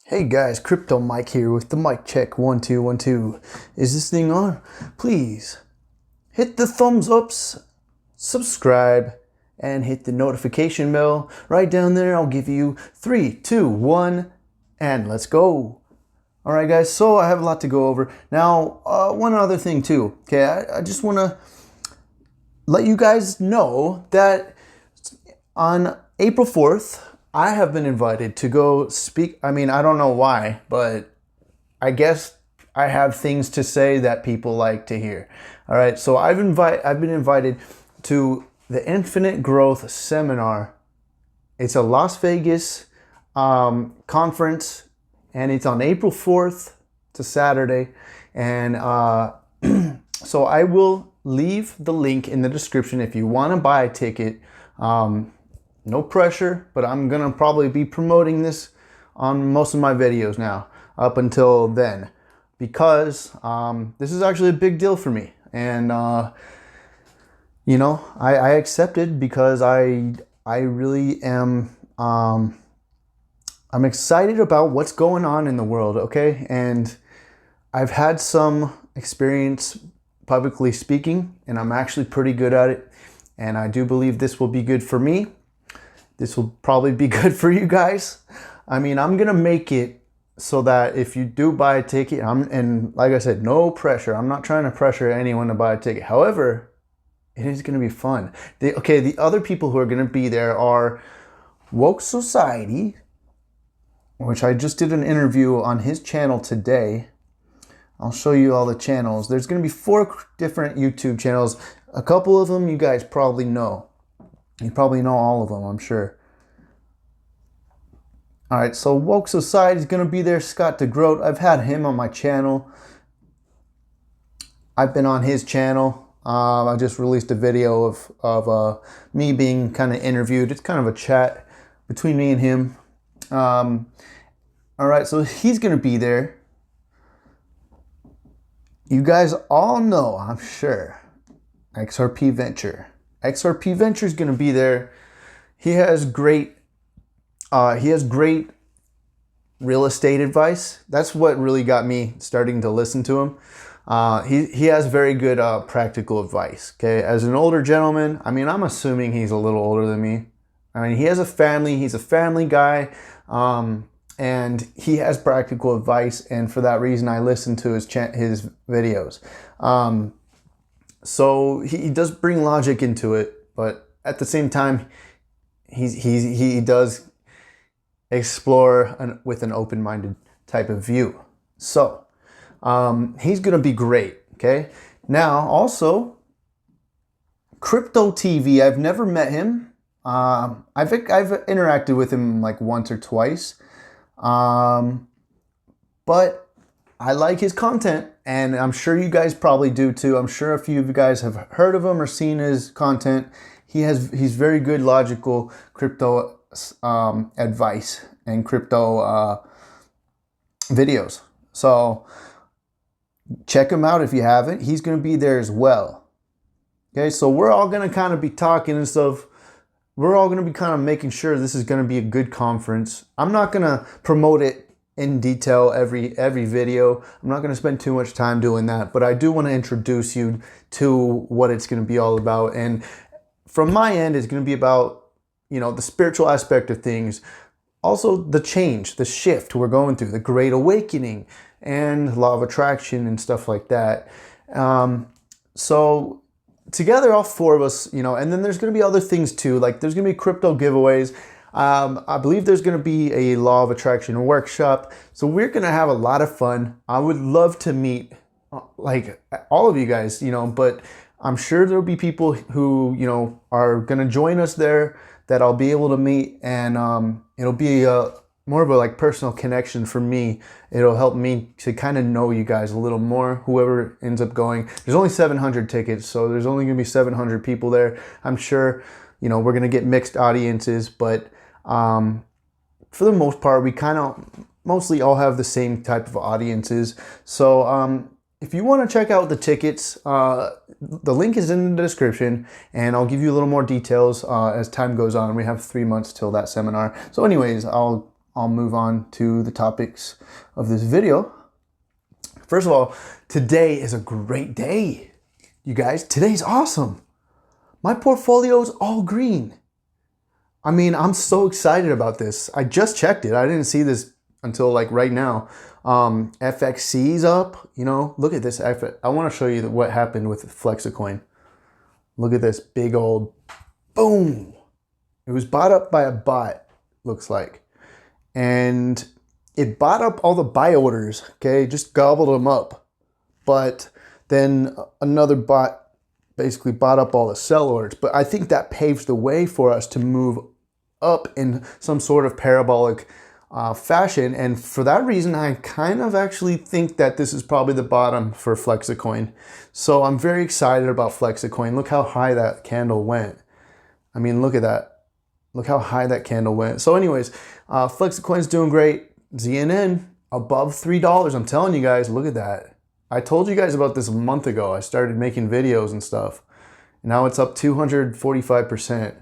Hey guys, Crypto Mike here with the mic check 1 2 1 2. Is this thing on? Please hit the thumbs ups, subscribe, and hit the notification bell right down there. I'll give you 3, 2, 1, and let's go. All right, guys. So I have a lot to go over now. One other thing too. Okay, I just want to let you guys know that on April 4th. I have been invited to go speak. I mean, I don't know why, but I guess I have things to say that people like to hear. All right, so I've been invited to the Infinite Growth Seminar. It's a Las Vegas conference, and it's on April 4th to Saturday. And so I will leave the link in the description if you want to buy a ticket. No pressure, but I'm gonna probably be promoting this on most of my videos now up until then, because this is actually a big deal for me. And you know, I accepted because I really am I'm excited about what's going on in the world, okay? And I've had some experience publicly speaking, and I'm actually pretty good at it, and I do believe this will be good for me. This will probably be good for you guys. I mean, I'm gonna make it so that if you do buy a ticket, and like I said, no pressure. I'm not trying to pressure anyone to buy a ticket. However, it is gonna be fun. The other people who are gonna be there are Woke Society, which I just did an interview on his channel today. I'll show you all the channels. There's gonna be 4 different YouTube channels. A couple of them you guys probably know. You probably know all of them, I'm sure. All right, so Woke Society is going to be there. Scott DeGroat, I've had him on my channel. I've been on his channel. I just released a video of me being kind of interviewed. It's kind of a chat between me and him. All right, so he's going to be there. You guys all know, I'm sure, XRP Venture. XRP Venture is going to be there. He has great real estate advice. That's what really got me starting to listen to him. He has very good practical advice. Okay, as an older gentleman, I mean, I'm assuming he's a little older than me. I mean, he has a family. He's a family guy, and he has practical advice. And for that reason, I listen to his videos. So he does bring logic into it, but at the same time, he does explore with an open-minded type of view. So he's gonna be great. Okay. Now also, Crypto TV. I've never met him. I've interacted with him like once or twice, but I like his content, and I'm sure you guys probably do too. I'm sure a few of you guys have heard of him or seen his content. He's very good, logical crypto advice and crypto videos. So check him out if you haven't. He's going to be there as well. Okay, so we're all going to kind of be talking and stuff. We're all going to be kind of making sure this is going to be a good conference. I'm not going to promote it in detail every video. I'm not going to spend too much time doing that, but I do want to introduce you to what it's going to be all about. And from my end, it's going to be about, you know, the spiritual aspect of things, also the change, the shift we're going through, the Great Awakening, and law of attraction and stuff like that. So together, all 4 of us, you know, and then there's going to be other things too. Like there's going to be crypto giveaways. I believe there's going to be a law of attraction workshop. So we're going to have a lot of fun. I would love to meet like all of you guys, you know, but I'm sure there'll be people who, you know, are going to join us there that I'll be able to meet, and it'll be more of a like personal connection for me. It'll help me to kind of know you guys a little more, whoever ends up going. There's only 700 tickets, so there's only going to be 700 people there. I'm sure, you know, we're going to get mixed audiences, but for the most part, we kind of mostly all have the same type of audiences. So if you want to check out the tickets, the link is in the description, and I'll give you a little more details as time goes on. We have 3 months till that seminar. So anyways, I'll I'll move on to the topics of this video. First of all, today is a great day. You guys, today's awesome. My portfolio is all green. I mean, I'm so excited about this. I just checked it. I didn't see this until like right now. FXC's up, you know, look at this. I want to show you what happened with Flexicoin. Look at this big old boom. It was bought up by a bot, looks like. And it bought up all the buy orders, okay? Just gobbled them up. But then another bot basically bought up all the sell orders. But I think that paves the way for us to move up in some sort of parabolic fashion. And for that reason, I kind of actually think that this is probably the bottom for Flexicoin. So I'm very excited about Flexicoin. Look how high that candle went. I mean, look at that. Look how high that candle went. So anyways, Flexicoin's doing great. ZNN above $3. I'm telling you guys, look at that. I told you guys about this a month ago. I started making videos and stuff. Now it's up 245%.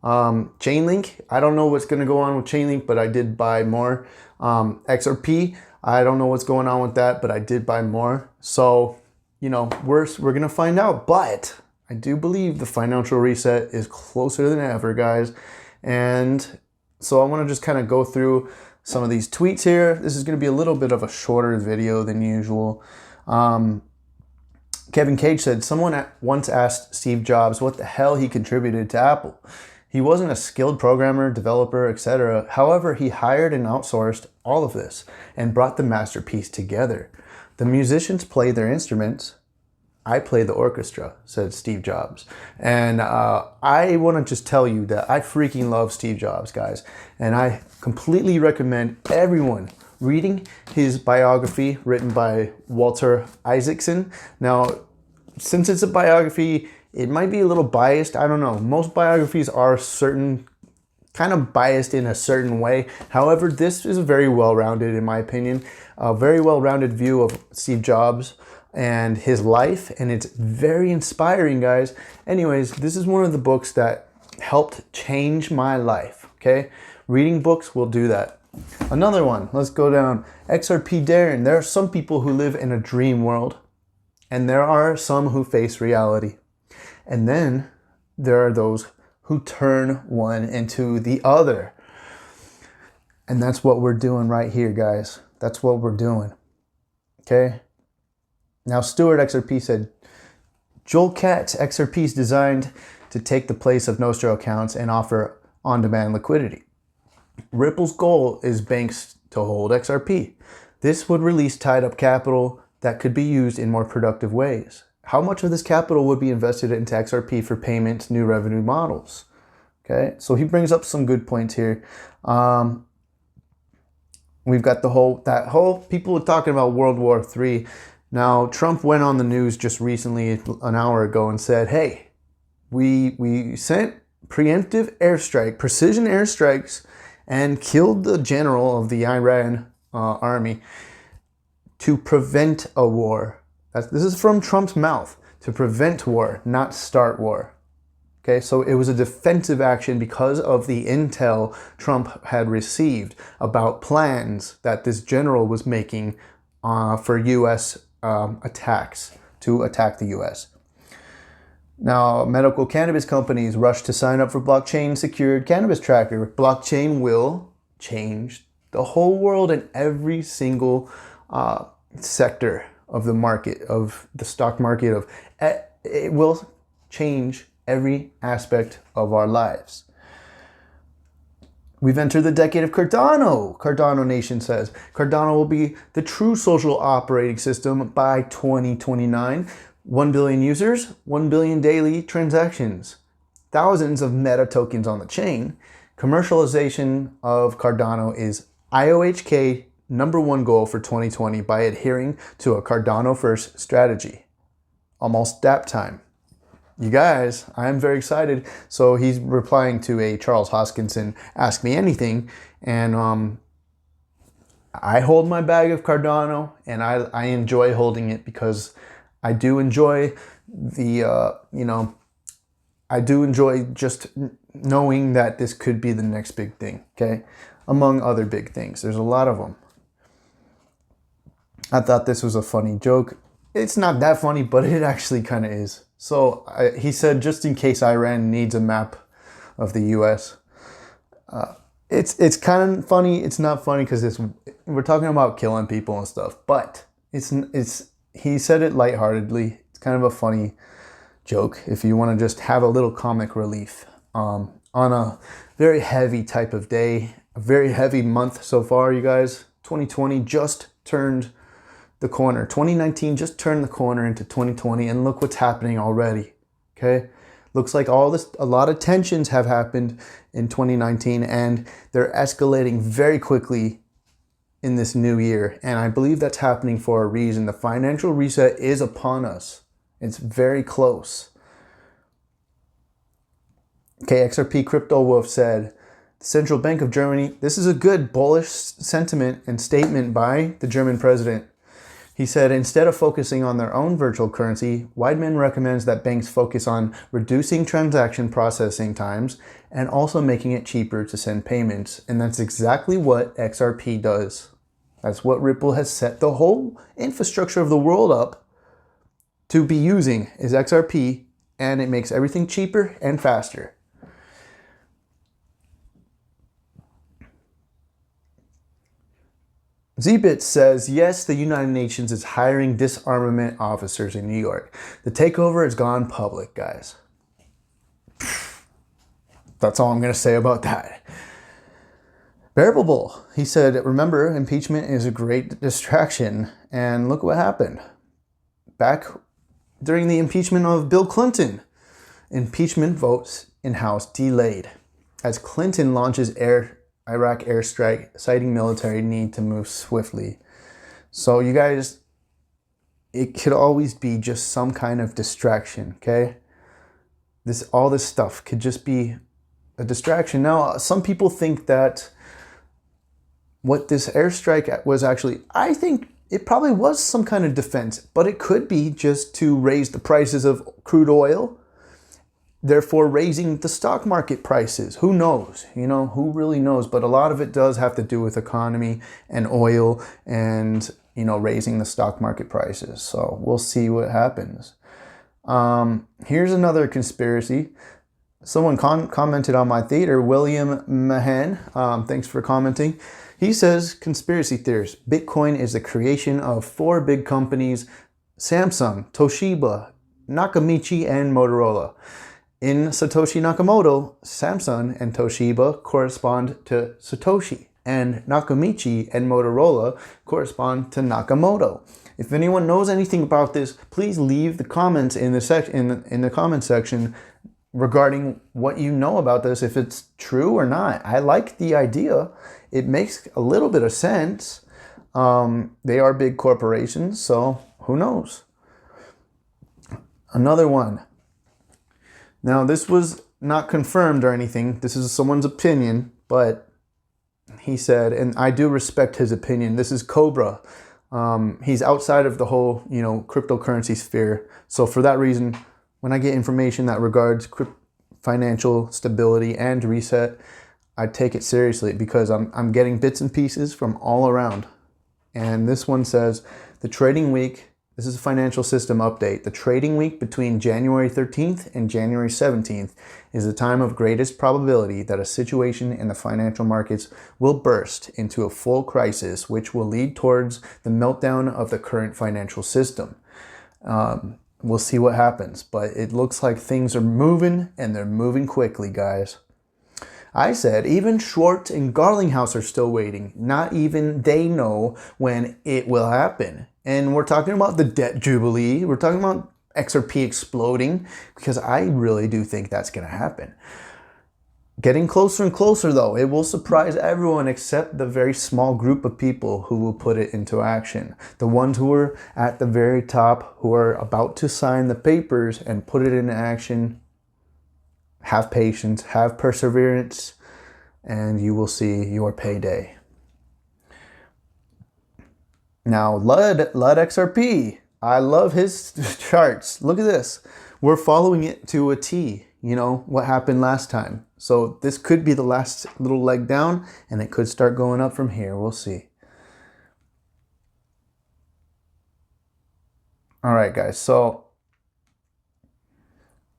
Chainlink, I don't know what's going to go on with Chainlink, but I did buy more. XRP, I don't know what's going on with that, but I did buy more. So, you know, we're going to find out. But I do believe the financial reset is closer than ever, guys. And so I want to just kind of go through some of these tweets here. This is going to be a little bit of a shorter video than usual. Kevin Cage said, someone once asked Steve Jobs what the hell he contributed to Apple. He wasn't a skilled programmer, developer, etc. However, he hired and outsourced all of this and brought the masterpiece together. The musicians play their instruments. I play the orchestra, said Steve Jobs. And I want to just tell you that I freaking love Steve Jobs, guys. And I completely recommend everyone reading his biography written by Walter Isaacson. Now, since it's a biography, it might be a little biased. I don't know. Most biographies are kind of biased in a certain way. However, this is very well-rounded, in my opinion. A very well-rounded view of Steve Jobs and his life, and it's very inspiring, guys. Anyways, this is one of the books that helped change my life, okay? Reading books will do that. Another one, let's go down. XRP Darren, there are some people who live in a dream world, and there are some who face reality. And then there are those who turn one into the other. And that's what we're doing right here, guys. That's what we're doing, okay? Now, Stuart XRP said, Joel Katz, XRP is designed to take the place of Nostro accounts and offer on-demand liquidity. Ripple's goal is banks to hold XRP. This would release tied-up capital that could be used in more productive ways. How much of this capital would be invested into XRP for payments, new revenue models? Okay, so he brings up some good points here. We've got that whole people are talking about World War III. Now, Trump went on the news just recently, an hour ago, and said, hey, we sent preemptive airstrike, precision airstrikes, and killed the general of the Iran army to prevent a war. This is from Trump's mouth, to prevent war, not start war. Okay, so it was a defensive action because of the intel Trump had received about plans that this general was making for U.S. Attacks, to attack the U.S. Now, medical cannabis companies rush to sign up for blockchain-secured cannabis tracker. Blockchain will change the whole world and every single sector of the market, of the stock market. It will change every aspect of our lives. We've entered the decade of Cardano. Cardano Nation says Cardano will be the true social operating system by 2029. 1 billion users, 1 billion daily transactions, thousands of meta tokens on the chain. Commercialization of Cardano is IOHK #1 goal for 2020 by adhering to a Cardano first strategy. Almost dap time. You guys, I am very excited. So he's replying to a Charles Hoskinson Ask Me Anything, and I hold my bag of Cardano, and I enjoy holding it because I do enjoy the, I do enjoy just knowing that this could be the next big thing, okay? among other big things. There's a lot of them. I thought this was a funny joke. It's not that funny, but it actually kind of is. So he said, just in case Iran needs a map of the U.S. It's kind of funny. It's not funny because we're talking about killing people and stuff, but he said it lightheartedly. It's kind of a funny joke if you want to just have a little comic relief on a very heavy type of day, a very heavy month so far, you guys. 2020 just turned the corner. 2019 just turned the corner into 2020, and look what's happening already. Okay, looks like a lot of tensions have happened in 2019, and they're escalating very quickly in this new year. And I believe that's happening for a reason. The financial reset is upon us. It's very close. Okay, XRP Crypto Wolf said, the Central Bank of Germany, this is a good bullish sentiment and statement by the German president. He said, instead of focusing on their own virtual currency, Weidmann recommends that banks focus on reducing transaction processing times and also making it cheaper to send payments. And that's exactly what XRP does. That's what Ripple has set the whole infrastructure of the world up to be using, is XRP, and it makes everything cheaper and faster. Zbit says, yes, the United Nations is hiring disarmament officers in New York. The takeover has gone public, guys. That's all I'm going to say about that. Bearable Bull, he said, remember, impeachment is a great distraction. And look what happened. Back during the impeachment of Bill Clinton, impeachment votes in House delayed as Clinton launches Iraq airstrike, citing military need to move swiftly. So you guys, it could always be just some kind of distraction, okay? All this stuff could just be a distraction. Now, some people think that what this airstrike was actually, I think it probably was some kind of defense, but it could be just to raise the prices of crude oil, therefore raising the stock market prices. Who knows? You know, who really knows? But a lot of it does have to do with economy and oil and, you know, raising the stock market prices. So we'll see what happens. Here's another conspiracy. Someone commented on my theater, William Mahan. Thanks for commenting. He says, conspiracy theorists, Bitcoin is the creation of 4 big companies, Samsung, Toshiba, Nakamichi, and Motorola. In Satoshi Nakamoto, Samsung and Toshiba correspond to Satoshi, and Nakamichi and Motorola correspond to Nakamoto. If anyone knows anything about this, please leave the comments in the comment section regarding what you know about this, if it's true or not. I like the idea. It makes a little bit of sense. They are big corporations, so who knows? Another one. Now, this was not confirmed or anything. This is someone's opinion, but he said, and I do respect his opinion. This is Cobra. He's outside of the whole, you know, cryptocurrency sphere. So for that reason, when I get information that regards financial stability and reset, I take it seriously because I'm getting bits and pieces from all around. And this one says, the trading week, this is a financial system update. The trading week between January 13th and January 17th is the time of greatest probability that a situation in the financial markets will burst into a full crisis, which will lead towards the meltdown of the current financial system. We'll see what happens, but it looks like things are moving, and they're moving quickly, guys. I said even Schwartz and Garlinghouse are still waiting. Not even they know when it will happen. And we're talking about the debt jubilee. We're talking about XRP exploding, because I really do think that's going to happen. Getting closer and closer, though. It will surprise everyone except the very small group of people who will put it into action. The ones who are at the very top, who are about to sign the papers and put it into action. Have patience, have perseverance, and you will see your payday. Now, Lud XRP. I love his charts. Look at this. We're following it to a T. You know, what happened last time. So this could be the last little leg down, and it could start going up from here. We'll see. All right, guys. So,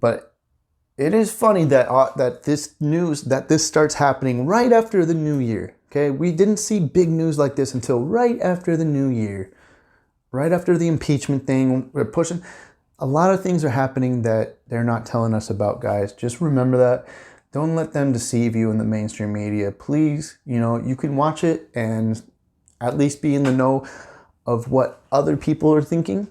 but it is funny that this starts happening right after the new year. Okay, we didn't see big news like this until right after the new year, right after the impeachment thing. We're pushing. A lot of things are happening that they're not telling us about, guys. Just remember that. Don't let them deceive you in the mainstream media. Please, you can watch it and at least be in the know of what other people are thinking,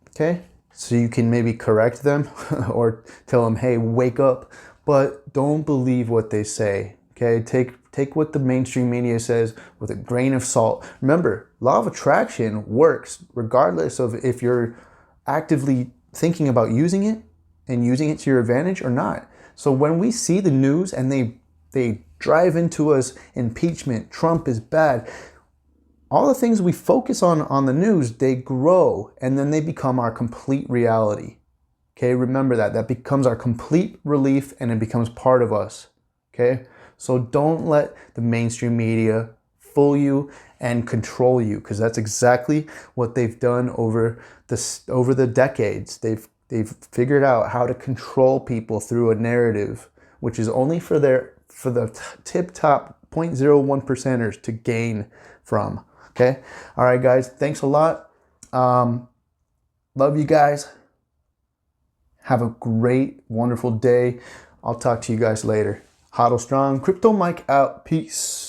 okay? So you can maybe correct them or tell them, hey, wake up. But don't believe what they say, okay? Take what the mainstream media says with a grain of salt. Remember, law of attraction works regardless of if you're actively thinking about using it and using it to your advantage or not. So when we see the news and they drive into us, impeachment, Trump is bad, all the things we focus on the news, they grow and then they become our complete reality. Okay, remember that becomes our complete relief and it becomes part of us. Okay, so don't let the mainstream media fool you and control you, because that's exactly what they've done over the decades. They've figured out how to control people through a narrative, which is only for the tip top 0.01%ers to gain from. Okay, all right, guys. Thanks a lot. Love you guys. Have a great, wonderful day. I'll talk to you guys later. Hodl strong. Crypto Mike out. Peace.